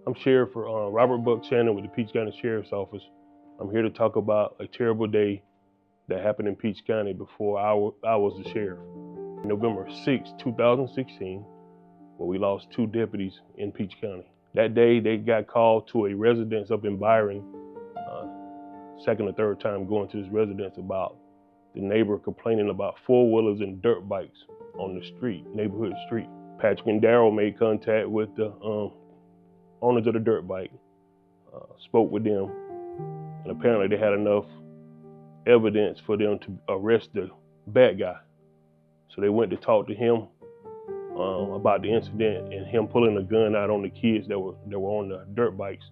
I'm Sheriff Robert Buck Shannon with the Peach County Sheriff's Office. I'm here to talk about a terrible day that happened in Peach County before I was the sheriff. November 6, 2016, where we lost 2 deputies in Peach County. That day, they got called to a residence up in Byron, second or third time going to this residence about the neighbor complaining about 4-wheelers and dirt bikes on the street, neighborhood street. Patrick and Daryl made contact with the owners of the dirt bike, spoke with them, and apparently they had enough evidence for them to arrest the bad guy. So they went to talk to him about the incident and him pulling a gun out on the kids that were on the dirt bikes.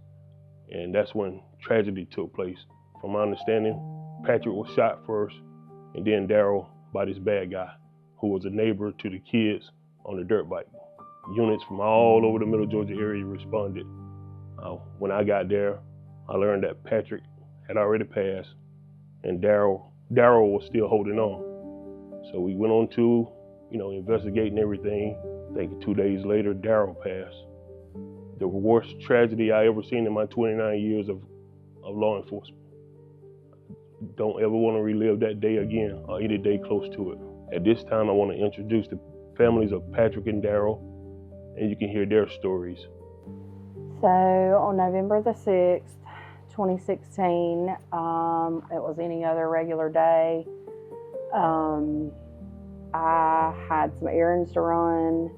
And that's when tragedy took place. From my understanding, Patrick was shot first, and then Daryl by this bad guy who was a neighbor to the kids on the dirt bike. Units from all over the Middle Georgia area responded. When I got there, I learned that Patrick had already passed and Daryl was still holding on. So we went on to, investigating everything. I think 2 days later, Daryl passed. The worst tragedy I ever seen in my 29 years of law enforcement. Don't ever want to relive that day again or any day close to it. At this time, I want to introduce the families of Patrick and Daryl, and you can hear their stories. So on November the 6th, 2016, it was any other regular day. I had some errands to run,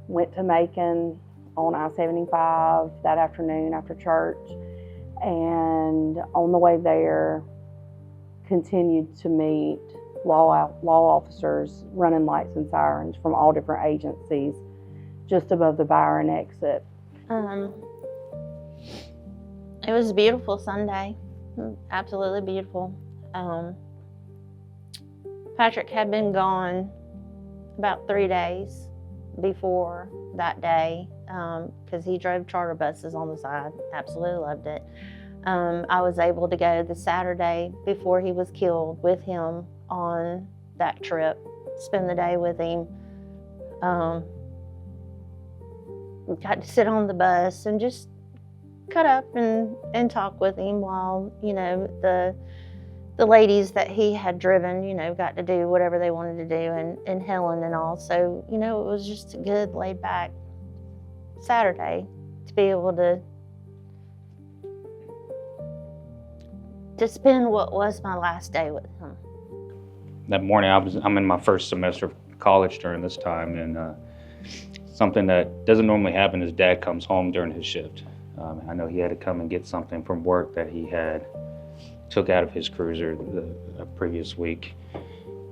went to Macon on I-75 that afternoon after church, and on the way there, continued to meet law officers running lights and sirens from all different agencies just above the Byron exit. It was a beautiful Sunday, absolutely beautiful. Patrick had been gone about 3 days before that day because he drove charter buses on the side, absolutely loved it. I was able to go the Saturday before he was killed with him on that trip, spend the day with him. Got to sit on the bus and just cut up and talk with him while, the ladies that he had driven, got to do whatever they wanted to do and Helen and all. So, it was just a good laid back Saturday to be able to spend what was my last day with him. That morning, I'm in my first semester of college during this time, and something that doesn't normally happen is Dad comes home during his shift. I know he had to come and get something from work that he had took out of his cruiser the previous week.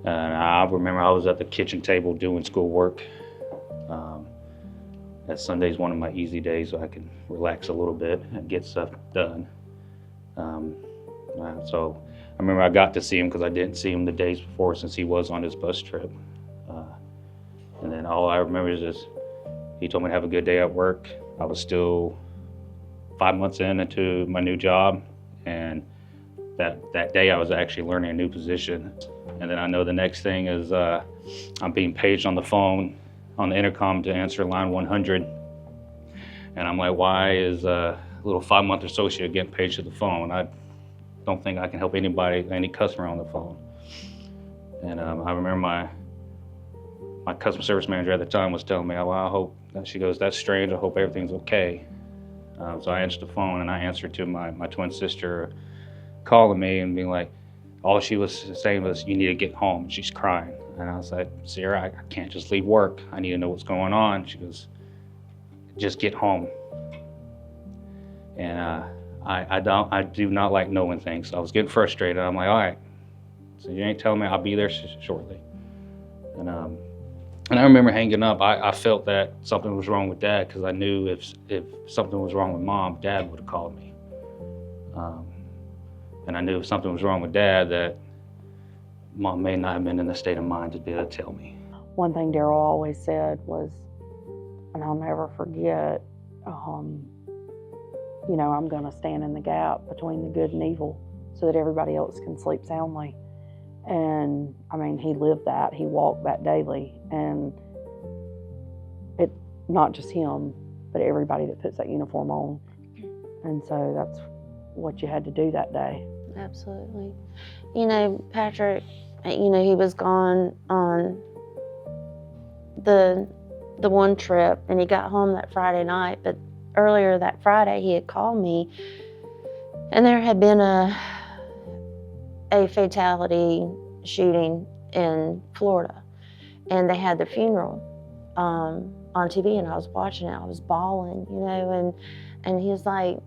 And I remember I was at the kitchen table doing schoolwork. That Sunday's one of my easy days, so I can relax a little bit and get stuff done. So I remember I got to see him because I didn't see him the days before since he was on his bus trip. And then all I remember is just, he told me to have a good day at work. I was still 5 months into my new job, and that day I was actually learning a new position. And then I know the next thing is I'm being paged on the phone, on the intercom to answer line 100. And I'm like, why is a little 5-month associate getting paged to the phone? I don't think I can help anybody, any customer on the phone. And I remember my customer service manager at the time was telling me, well, I hope, she goes, that's strange, I hope everything's okay. So I answered the phone and I answered to my twin sister calling me and being like, all she was saying was, you need to get home. And she's crying. And I was like, Sarah, I can't just leave work. I need to know what's going on. She goes, just get home. And I do not like knowing things. So I was getting frustrated. I'm like, all right, so you ain't telling me, I'll be there shortly. And I remember hanging up. I felt that something was wrong with Dad because I knew if something was wrong with Mom, Dad would have called me. And I knew if something was wrong with Dad, that Mom may not have been in the state of mind to be able to tell me. One thing Daryl always said was, and I'll never forget, I'm going to stand in the gap between the good and evil so that everybody else can sleep soundly. And I mean, he lived that, he walked that daily. And it, not just him, but everybody that puts that uniform on. And so that's what you had to do that day. Absolutely. You know, Patrick, you know, he was gone on the one trip, and he got home that Friday night, but earlier that Friday he had called me, and there had been a fatality shooting in Florida, and they had the funeral on TV, and I was watching it. I was bawling, you know, and he was like,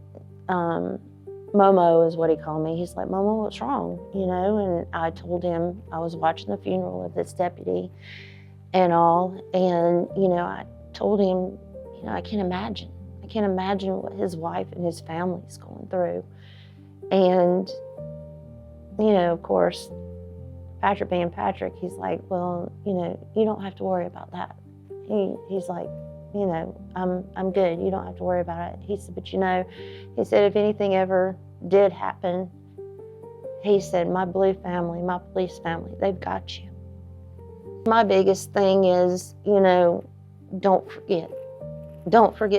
Momo is what he called me. He's like, Momo, what's wrong? You know, and I told him I was watching the funeral of this deputy and all, and, you know, I told him, you know, I can't imagine what his wife and his family's going through. And, you know, of course, Patrick being Patrick, he's like, well, you know, you don't have to worry about that. He's like, you know, I'm good. You don't have to worry about it. He said, but you know, he said, if anything ever did happen, he said, my blue family, my police family, they've got you. My biggest thing is, you know, don't forget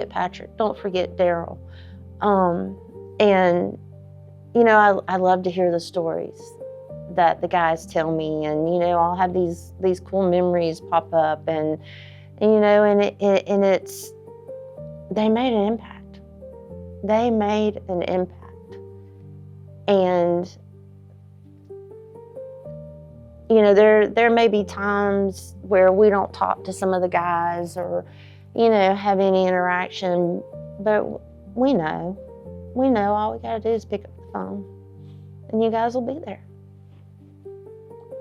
Patrick. Don't forget Daryl. And, you know, I love to hear the stories that the guys tell me, and, you know, I'll have these cool memories pop up, and you know, and it's, they made an impact. They made an impact. And, you know, there may be times where we don't talk to some of the guys or, you know, have any interaction, but we know all we gotta do is pick up the phone, and you guys will be there.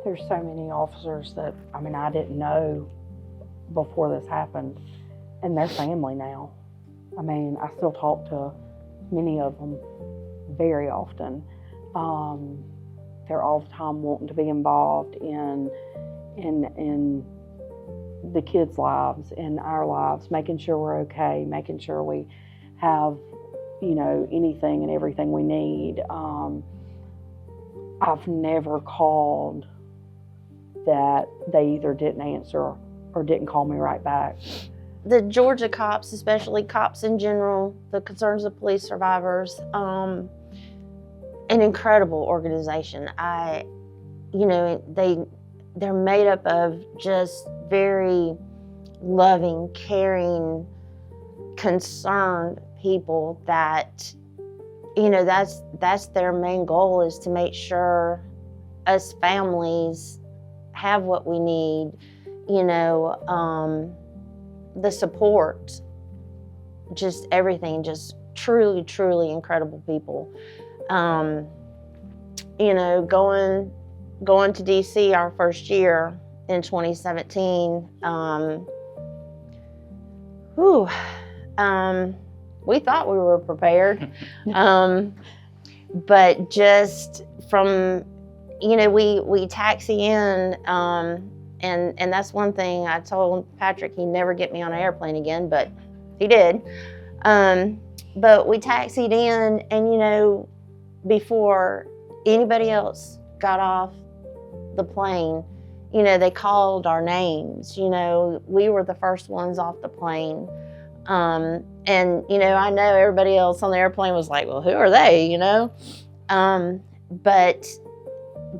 There's so many officers that, I mean, I didn't know before this happened, and they're family now. I mean, I still talk to many of them very often. They're all the time wanting to be involved in the kids' lives, in our lives, making sure we're okay, making sure we have, you know, anything and everything we need. I've never called that they either didn't answer or didn't call me right back. The Georgia cops, especially cops in general, the Concerns of Police Survivors, an incredible organization. You know, they're made up of just very loving, caring, concerned people that, you know, that's their main goal, is to make sure us families have what we need. You know, the support, just everything, just truly, truly incredible people. You know, going to DC our first year in 2017, we thought we were prepared, but just from, you know, we taxi in, and that's one thing I told Patrick, he'd never get me on an airplane again, but he did. But we taxied in, and, you know, before anybody else got off the plane, you know, they called our names. You know, we were the first ones off the plane. And, you know, I know everybody else on the airplane was like, well, who are they, you know? But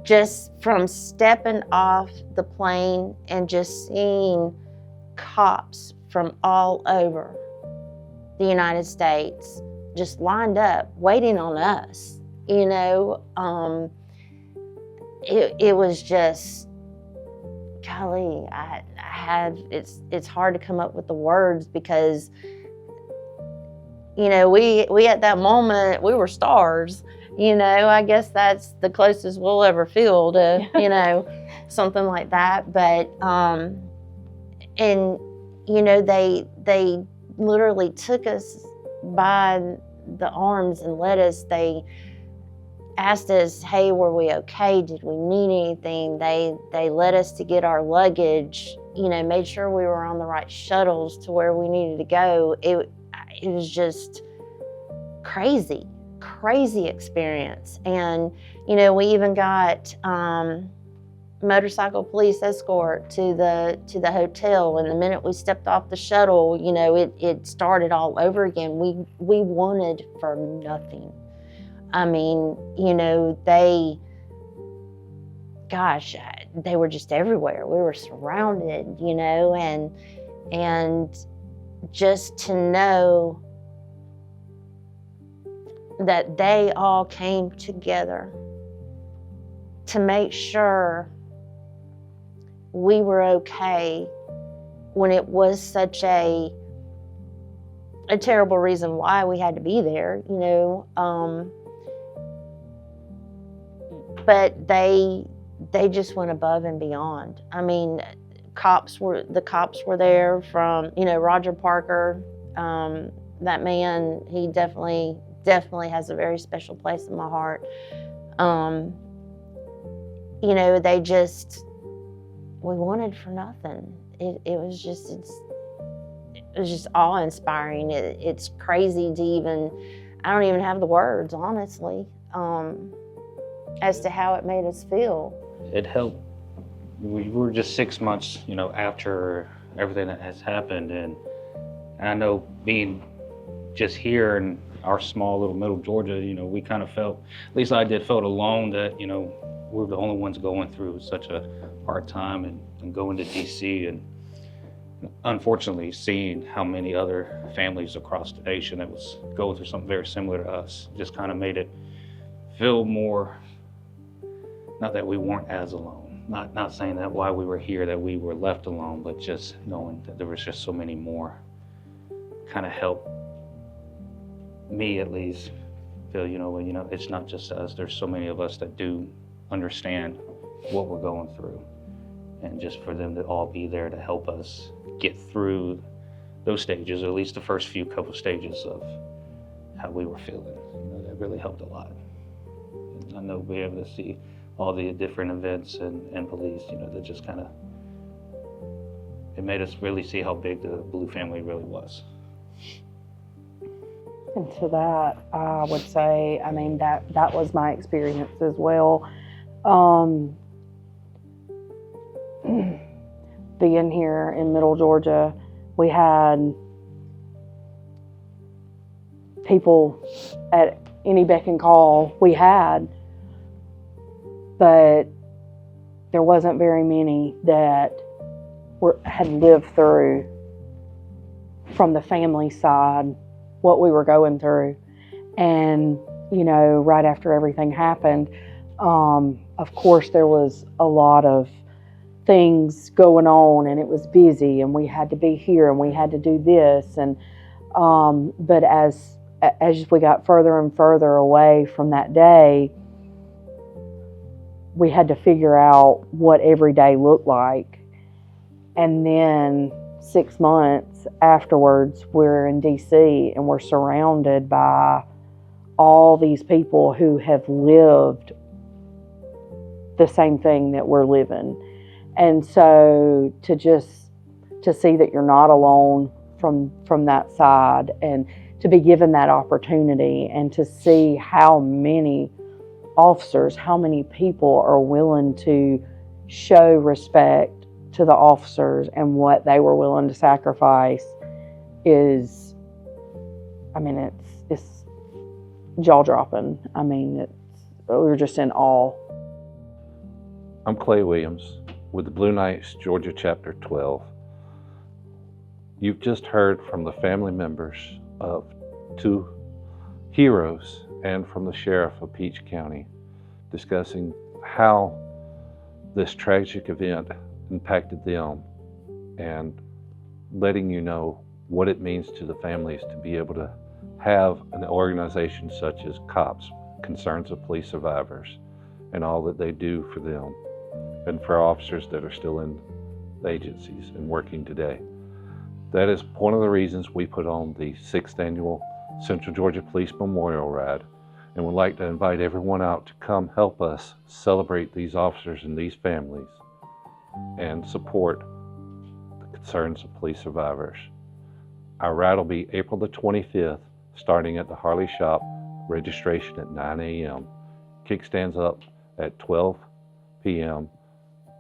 just from stepping off the plane and just seeing cops from all over the United States just lined up waiting on us, you know, it was just, golly, it's hard to come up with the words, because, you know, we at that moment, we were stars. You know, I guess that's the closest we'll ever feel to, you know, something like that. But, and, you know, they literally took us by the arms and they asked us, hey, were we okay? Did we need anything? They led us to get our luggage, you know, made sure we were on the right shuttles to where we needed to go. It was just crazy experience. And, you know, we even got motorcycle police escort to the hotel, and the minute we stepped off the shuttle, you know, it started all over again. We wanted for nothing. I mean, you know, they were just everywhere. We were surrounded, you know, and just to know that they all came together to make sure we were okay when it was such a terrible reason why we had to be there, you know. But they just went above and beyond. I mean, the cops were there from, you know, Roger Parker. That man, he definitely has a very special place in my heart. You know, we wanted for nothing. It was just awe-inspiring. It's crazy to I don't even have the words, honestly, as to how it made us feel. It helped. We were just 6 months, you know, after everything that has happened, and I know being just here in our small little middle Georgia, you know, we kind of felt, at least I did, felt alone that, you know, we're the only ones going through such a hard time, and going to DC, and unfortunately seeing how many other families across the nation that was going through something very similar to us just kind of made it feel more, not that we weren't as alone, not saying that while we were here that we were left alone, but just knowing that there was just so many more, kind of helped me at least feel, you know, it's not just us. There's so many of us that do understand what we're going through, and just for them to all be there to help us get through those stages, or at least the first couple stages of how we were feeling, you know, that really helped a lot. And I know being able to see all the different events and police, you know, that just kind of, it made us really see how big the Blue family really was. And to that, I would say, I mean, that was my experience as well. Being here in Middle Georgia, we had people at any beck and call we had, but there wasn't very many that had lived through, from the family side, what we were going through. And, you know, right after everything happened, of course there was a lot of things going on, and it was busy, and we had to be here, and we had to do this, and but as we got further and further away from that day, we had to figure out what every day looked like. And then 6 months afterwards, we're in DC, and we're surrounded by all these people who have lived the same thing that we're living. And so to see that you're not alone from that side, and to be given that opportunity, and to see how many officers, how many people are willing to show respect to the officers and what they were willing to sacrifice is, I mean, it's jaw-dropping. I mean, we were just in awe. I'm Clay Williams with the Blue Knights, Georgia Chapter 12. You've just heard from the family members of 2 heroes and from the sheriff of Peach County, discussing how this tragic event impacted them, and letting you know what it means to the families to be able to have an organization such as COPS, Concerns of Police Survivors, and all that they do for them, and for officers that are still in the agencies and working today. That is one of the reasons we put on the 6th annual Central Georgia Police Memorial Ride, and would like to invite everyone out to come help us celebrate these officers and these families, and support the Concerns of Police Survivors. Our ride will be April the 25th, starting at the Harley shop, registration at 9 a.m., Kickstands Up at 12 p.m.,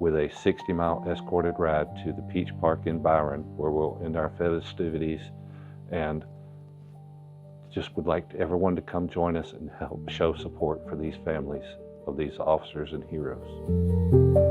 with a 60-mile escorted ride to the Peach Park in Byron, where we'll end our festivities, and just would like everyone to come join us and help show support for these families of these officers and heroes.